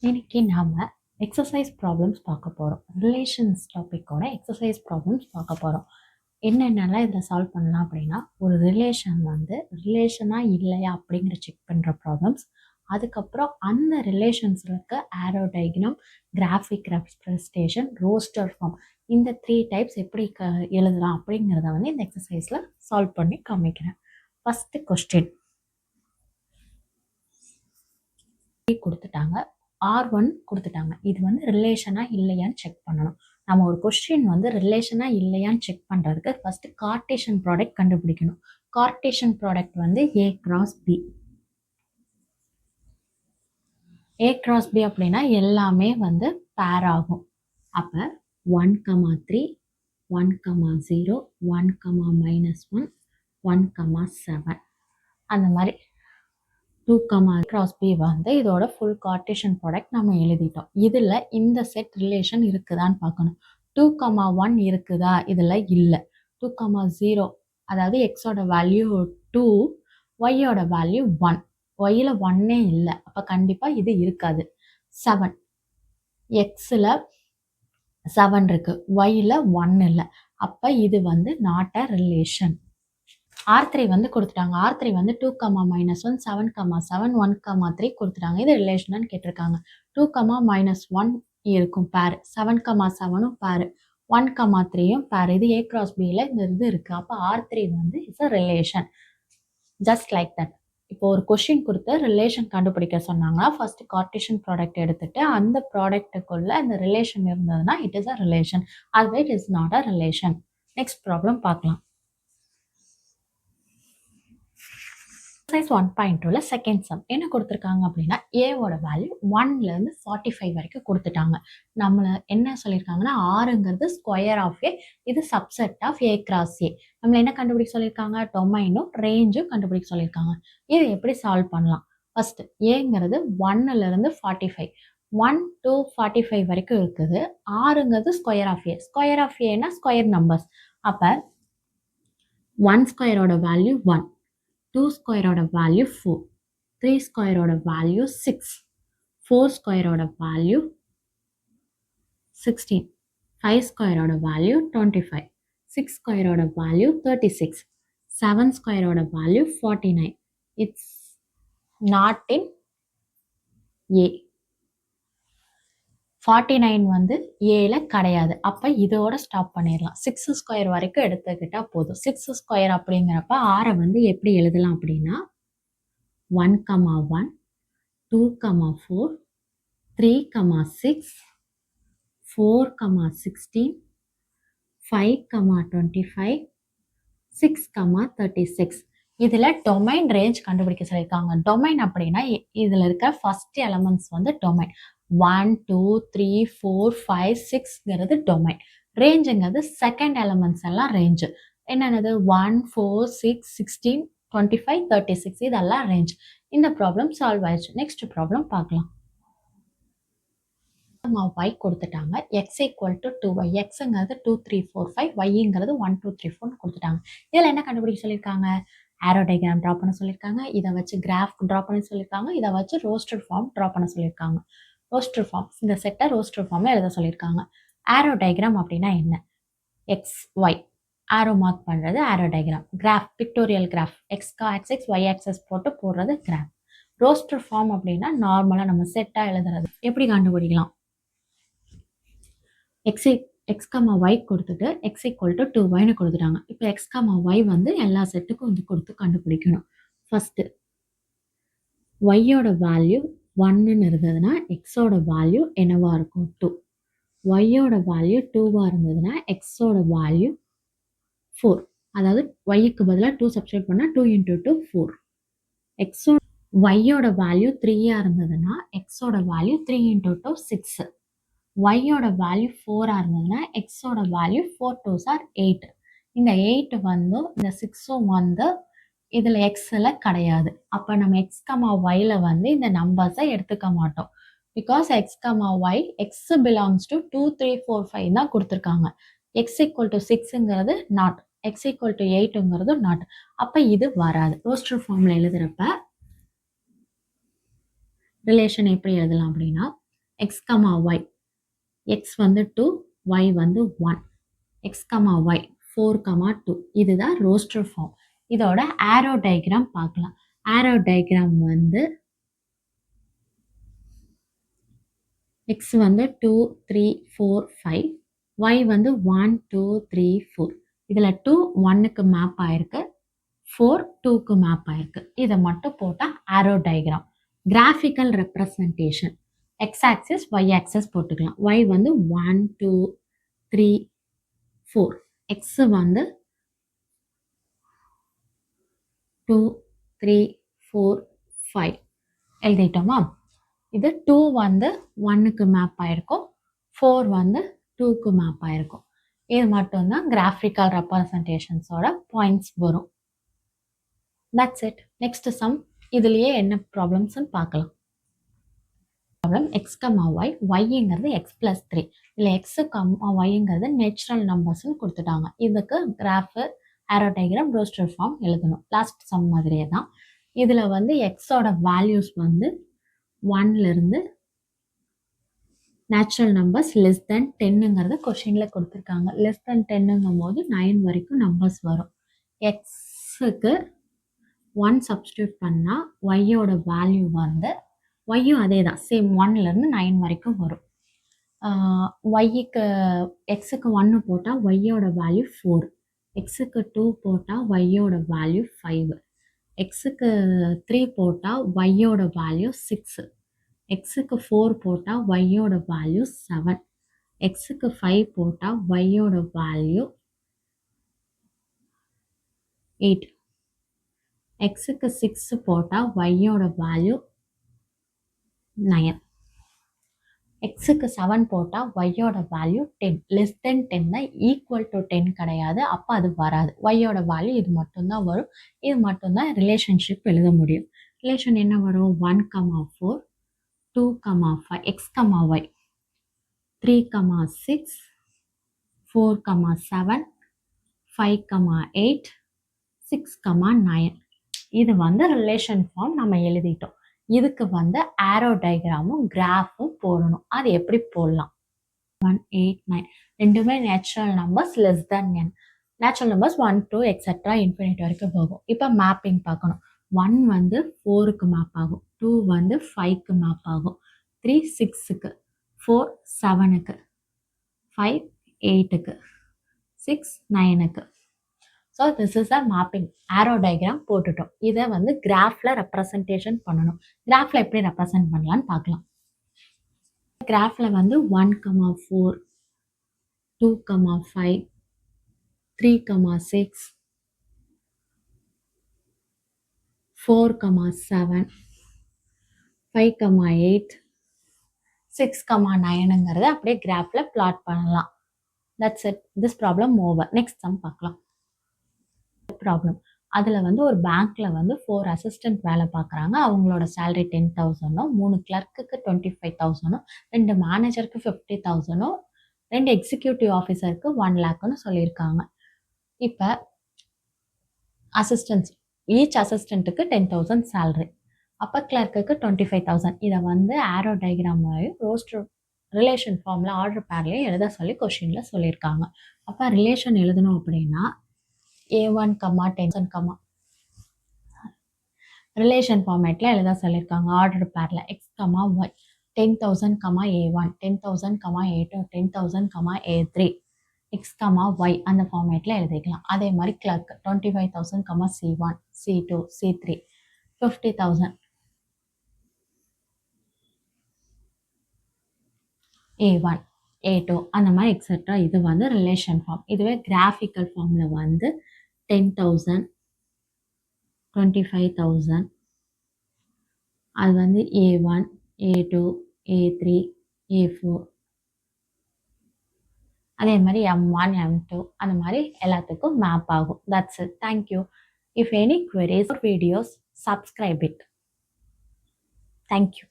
இன்னைக்கு நாம exercise problems பார்க்க போகிறோம். ரிலேஷன்ஸ் டாப்பிக்கோட எக்ஸசைஸ் ப்ராப்ளம்ஸ் பார்க்க போகிறோம். என்னென்னலாம் இதில் சால்வ் பண்ணலாம் அப்படின்னா, ஒரு ரிலேஷன் வந்து ரிலேஷனாக இல்லையா அப்படிங்கிற செக் பண்ணுற ப்ராப்ளம்ஸ், அதுக்கப்புறம் அந்த ரிலேஷன்ஸில் இருக்க arrow diagram, graphic representation, roster form, இந்த 3 டைப்ஸ் எப்படி எழுதலாம் அப்படிங்கிறத வந்து இந்த எக்ஸசைஸில் சால்வ் பண்ணி காமிக்கிறேன். ஃபஸ்ட்டு கொஸ்டின் கொடுத்துட்டாங்க, R1 கொடுத்துட்டாங்க. இது வந்து ரிலேஷனா இல்லையான்னு செக் பண்ணணும். நம்ம ஒரு கொஸ்டின் வந்து ரிலேஷனா இல்லையான்னு செக் பண்ணுறதுக்கு ஃபர்ஸ்ட் கார்ட்டேஷன் ப்ராடக்ட் கண்டுபிடிக்கணும். கார்ட்டேஷன் ப்ராடக்ட் வந்து A cross B. A cross B அப்படின்னா எல்லாமே வந்து பேர் ஆகும். அப்போ 1,3, 1,0, 1,-1, 1,7 அந்த மாதிரி 2, கிராஸ் B வந்து இதோட ஃபுல் கார்ட்டேஷன் ப்ராடக்ட் நம்ம எழுதிட்டோம். இதில் இந்த செட் ரிலேஷன் இருக்குதான்னு பார்க்கணும். 2,1 இருக்குதா? இதில் இல்லை. 2,0 அதாவது எக்ஸோட வேல்யூ 2, ஒய்யோட வேல்யூ 1. ஒய்யில் 1 இல்லை, அப்போ கண்டிப்பாக இது இருக்காது. 7, எக்ஸில் 7 இருக்கு, ஒய்யில் 1 இல்லை, அப்போ இது வந்து நாட் அ ரிலேஷன். R3 வந்து கொடுத்துட்டாங்க. R3 வந்து 2, -1, 7, 1, 3 கொடுத்துட்டாங்க. இது ரிலேஷனான்னு கேட்டிருக்காங்க. 2, -1 இருக்கும் பேர், 7, 7ம் பேர், 1, 3யும் பேர். இது A கிராஸ் Bயில் இந்த இது இருக்குது. அப்போ R3 வந்து it's a relation. Just like that. இப்போ ஒரு கொஷின் கொடுத்து ரிலேஷன் கண்டுபிடிக்க சொன்னாங்கன்னா ஃபர்ஸ்ட் கார்ட்டேஷன் ப்ராடக்ட் எடுத்துட்டு அந்த ப்ராடக்ட்டுக்குள்ள அந்த ரிலேஷன் இருந்ததுன்னா இட் இஸ் அ ரிலேஷன். அதுவே it is not a relation. Next problem பார்க்கலாம். எக்ஸசைஸ் 1.2ல செகண்ட் சம் என்ன கொடுத்துருக்காங்க அப்படின்னா, ஏவோட வேல்யூ 1லேருந்து 45 வரைக்கும் கொடுத்துட்டாங்க. நம்மளை என்ன சொல்லியிருக்காங்கன்னா, ஆறுங்கிறது ஸ்கொயர் ஆஃப் ஏ, இது subset of A cross A. நம்மளை என்ன கண்டுபிடிக்க சொல்லியிருக்காங்க? டொமைனும் ரேஞ்சும் கண்டுபிடிக்க சொல்லியிருக்காங்க. இது எப்படி சால்வ் பண்ணலாம்? ஃபர்ஸ்ட் ஏங்கிறது 1லேருந்து 45, 1 to 45 வரைக்கும் இருக்குது. ஆறுங்கிறது square of A. Square of ஏன்னா ஸ்கொயர் நம்பர்ஸ். அப்போ 1 ஸ்கொயரோட வேல்யூ 1, 2 ஸ்கொயரோட வேல்யூ 4, 3 ஸ்கொயரோட வேல்யூ 6, 4 ஸ்கொயரோட வேல்யூ 16, 5 ஸ்கொயரோட வேல்யூ 25, 6 ஸ்கொயரோட வேல்யூ 36, 7 ஸ்கொயரோட value 49. It's not in A. 49 வந்து ஏல கிடையாது. அப்போ இதோட ஸ்டாப் பண்ணிடலாம். 6 ஸ்கொயர் வரைக்கும் எடுத்துக்கிட்டால் போதும். 6 ஸ்கொயர் அப்படிங்கிறப்ப ஆரை வந்து எப்படி எழுதலாம் அப்படின்னா, 1, 2, 4, 3, 6, 4, 16, 5, 25, 6, 36. இதில் டொமைன் ரேஞ்ச் கண்டுபிடிக்க சொல்லியிருக்காங்க. டொமைன் அப்படின்னா இதில் இருக்க ஃபர்ஸ்ட் எலமெண்ட்ஸ் வந்து டொமைன். 1, 2, 3, 4, 5, 6ங்கிறது டொமைன். ரேஞ்சுங்கிறது செகண்ட் எலமெண்ட்ஸ் எல்லாம் ரேஞ்சு. என்னென்னது? 1, 4, 6, 16, 25, 36 இதெல்லாம் ரேஞ்ச். இந்த ப்ராப்ளம் சால்வ் ஆயிடுச்சு. நெக்ஸ்ட் ப்ராப்ளம் பார்க்கலாம். y கொடுத்துட்டாங்க. x equal to 2y. எக்ஸுங்கிறது 2, 3, 4, 5, yங்கிறது 1, 2, 3, 4 கொடுத்துட்டாங்க. இதில் என்ன கண்டுபிடிக்க சொல்லியிருக்காங்க? ஆரோ டயக்ராம் ட்ரா பண்ண சொல்லியிருக்காங்க. இதை வச்சு கிராஃப் ட்ரா பண்ண சொல்லியிருக்காங்க. இதை வச்சு ரோஸ்டர் ஃபார்ம் ட்ரா பண்ண சொல்லியிருக்காங்க. ரோஸ்டர் ஃபார்ம், இந்த செட்டை ரோஸ்டர் ஃபார்மில் எழுத சொல்லியிருக்காங்க. ஆரோ டயக்ராம் அப்படின்னா என்ன? எக்ஸ் ஒய் ஆரோ மார்க் பண்ணுறது arrow diagram. Graph, pictorial graph, x y axes போட்டு போடுறது கிராஃப். ரோஸ்டர் ஃபார்ம் அப்படின்னா நார்மலாக நம்ம செட்டாக எழுதுறது. எப்படி கண்டுபிடிக்கலாம்? x, y கொடுத்துட்டு x ஈக்குவல் டு 2yன்னு கொடுத்துட்டாங்க. இப்போ x, y வந்து எல்லா செட்டுக்கும் வந்து கொடுத்து கண்டுபிடிக்கணும். ஃபர்ஸ்ட் ஒய்யோட வேல்யூ 1ன்னு இருந்ததுன்னா எக்ஸோட வேல்யூ என்னவா இருக்கும்? 2. ஒய்யோட வேல்யூ 2வா இருந்ததுன்னா எக்ஸோட வேல்யூ 4. அதாவது ஒய்க்கு பதிலாக 2 சப்ஸ்டிட்யூட் பண்ணால் 2 × 2 4. எக்ஸோட ஒய்யோட வேல்யூ 3யா இருந்ததுன்னா எக்ஸோட வேல்யூ 3 × 2 6. ஒய்யோட வேல்யூ 4ஆக இருந்ததுன்னா எக்ஸோட வேல்யூ 4 2s are 8. இந்த 8 வந்து இந்த 6ம் வந்து இதில் எக்ஸில் கிடையாது. அப்போ நம்ம எக்ஸ் ஒய்யில் வந்து இந்த நம்பர்ஸை எடுத்துக்க மாட்டோம். Because X Y X belongs to 2, 3, 4, 5 தான் கொடுத்துருக்காங்க. எக்ஸ் ஈக்குவல் டு 6ங்கிறது நாட், எக்ஸ் ஈக்குவல் டு 8ங்கிறது நாட். அப்போ இது வராது. ரோஸ்டர் ஃபார்மில் எழுதுகிறப்ப ரிலேஷன் எப்படி எழுதலாம் அப்படின்னா, எக்ஸ் கமா ஒய், எக்ஸ் வந்து 2, ஒய் வந்து 1, எக்ஸ் கமா ஒய் 4 கமா 2. இதுதான் ரோஸ்டர் ஃபார்ம். இதோட ஆரோ டயக்ராம் பார்க்கலாம். ஆரோ டயக்ராம் வந்து எக்ஸ் வந்து 2, 3, 4, 5, ஒய் வந்து 1, 2, 3, 4. இதில் 2 1க்கு மேப் ஆயிருக்கு, 4 2க்கு மேப் ஆயிருக்கு. இதை மட்டும் போட்டால் arrow diagram. Graphical representation, X axis Y axis போட்டுக்கலாம். ஒய் வந்து 1, 2, 3, 4, எக்ஸ் வந்து 2, 3, 4, 5 எழுதிட்டோமா? இது 2 வந்து 1க்கு மேப் ஆயிருக்கும், 4 வந்து 2க்கு மேப் ஆயிருக்கும். இது மட்டும்தான் கிராஃபிக்கல் ரெப்ரசன்டேஷன்ஸோட பாயிண்ட்ஸ் வரும். That's it. Next sum. இதுலயே என்ன ப்ராப்ளம்ஸ்ன்னு பார்க்கலாம். ப்ராப்ளம் எக்ஸ் கமா ஒய், ஒய்ங்கிறது எக்ஸ் பிளஸ் 3. இதில் எக்ஸ் கமா ஒய்ங்கிறது நேச்சுரல் நம்பர்ஸ்ன்னு கொடுத்துட்டாங்க. இதுக்கு graph, arrow diagram, roster form எழுதணும். லாஸ்ட் சம் மாதிரியே தான். இதில் வந்து எக்ஸோட வேல்யூஸ் வந்து 1லேருந்து நேச்சுரல் நம்பர்ஸ் லெஸ் தென் 10ங்கிறத கொஷினில் கொடுத்துருக்காங்க. லெஸ் தென் 10ங்கும் போது 9 வரைக்கும் நம்பர்ஸ் வரும். எக்ஸுக்கு 1 சப்ஸ்டியூட் பண்ணால் ஒய்யோட வேல்யூ வந்து ஒய்யும் அதே தான், சேம் 1லேருந்து 9 வரைக்கும் வரும். ஒய்க்கு எக்ஸுக்கு 1 போட்டால் ஒய்யோட வேல்யூ 4, எக்ஸுக்கு 2 போட்டால் ஒய்யோட வேல்யூ 5, எக்ஸுக்கு 3 போட்டால் ஒய்யோட வேல்யூ 6, எக்ஸுக்கு 4 போட்டால் ஒய்யோட வேல்யூ 7, எக்ஸுக்கு 5 போட்டால் ஒய்யோட வேல்யூ 8, எக்ஸுக்கு 6 போட்டால் ஒய்யோட வேல்யூ 9, எக்ஸுக்கு 7 போட்டால் ஒய்யோட வேல்யூ 10. லெஸ் தென் 10 தான், ஈக்குவல் டு 10 கிடையாது. அப்போ அது வராது. ஒய்யோட வேல்யூ இது மட்டும்தான் வரும். இது மட்டும்தான் ரிலேஷன்ஷிப் எழுத முடியும். ரிலேஷன் என்ன வரும்? 1, 4, 2, 5, எக்ஸ் கமா ஒய் 3, 6, 4, 7, 5, 8, 6, 9. இது வந்து ரிலேஷன் ஃபார்ம் நம்ம எழுதிட்டோம். இதுக்கு வந்து ஆரோ டயக்ராமும் கிராஃபும் போடணும். அது எப்படி போடலாம்? 1, 8, 9 ரெண்டுமே நேச்சுரல் நம்பர்ஸ் லெஸ் தென் n. Natural numbers 1, 2 etcetera infinite வரைக்கும் போகும். இப்போ மேப்பிங் பார்க்கணும். 1 வந்து 4க்கு மேப் ஆகும், 2 வந்து 5க்கு மேப் ஆகும், 3 6க்கு, 4 7க்கு, 5 8க்கு, 6 9க்கு. So this is a mapping. Arrow diagram போட்டுட்டோம். இதை வந்து கிராஃபில் ரெப்ரசன்டேஷன் பண்ணணும். கிராஃபில் எப்படி ரெப்ரசன்ட் பண்ணலான்னு பார்க்கலாம். கிராஃபில் வந்து 1, 4, 2, 5, 3, 6, 4, 7, 5, 8, 6, 9ங்கிறத அப்படியே கிராஃபில் பிளாட் பண்ணலாம். That's it. This problem over. Next sum பார்க்கலாம். ப்ராப்ளம். அதில் வந்து ஒரு பேங்க்ல வந்து 4 அசிஸ்டன்ட் வேலை பார்க்குறாங்க. அவங்களோட சேலரி 10,000, 3 கிளர்க்குக்கு 25,000, 2 மேனேஜருக்கு 50,000, 2 எக்ஸிக்யூட்டிவ் ஆஃபீஸருக்கு 1 லேக்னு சொல்லியிருக்காங்க. இப்போ அசிஸ்டன்ஸ், ஈச் அசிஸ்டண்ட்டுக்கு 10,000 சேலரி. அப்போ கிளர்க்குக்கு 25,000. இதை வந்து ஆரோ டயக்ராமையும் ரோஸ்டர் ரிலேஷன் ஃபார்மில் ஆர்டர் பேர்லையும் எழுத சொல்லி கொஷினில் சொல்லியிருக்காங்க. அப்போ ரிலேஷன் எழுதணும் அப்படின்னா A1, 10,000, ரிலேஷன் ஃபார்மேட்டில் எழுத சொல்லியிருக்காங்க. ஆர்டர் பேரில் X comma Y 10,000, A1, 10,000, A2, 10,000, A3, X comma Y அந்த ஃபார்மேட்டில் எழுதிக்கலாம். அதே மாதிரி clerk 25,000, C1, C2, C3, 50,000, A1, A2 அந்த மாதிரி எக்ஸெட்ரா. இது வந்து ரிலேஷன் ஃபார்ம். இதுவே கிராஃபிக்கல் ஃபார்மில் வந்து 10,000, 25,000 அது வந்து A1, A2, A3, A4 அதே மாதிரி M1, M2 அந்த மாதிரி எல்லாத்துக்கும் மேப் ஆகும். That's it. Thank you. If any queries or videos, subscribe it. Thank you.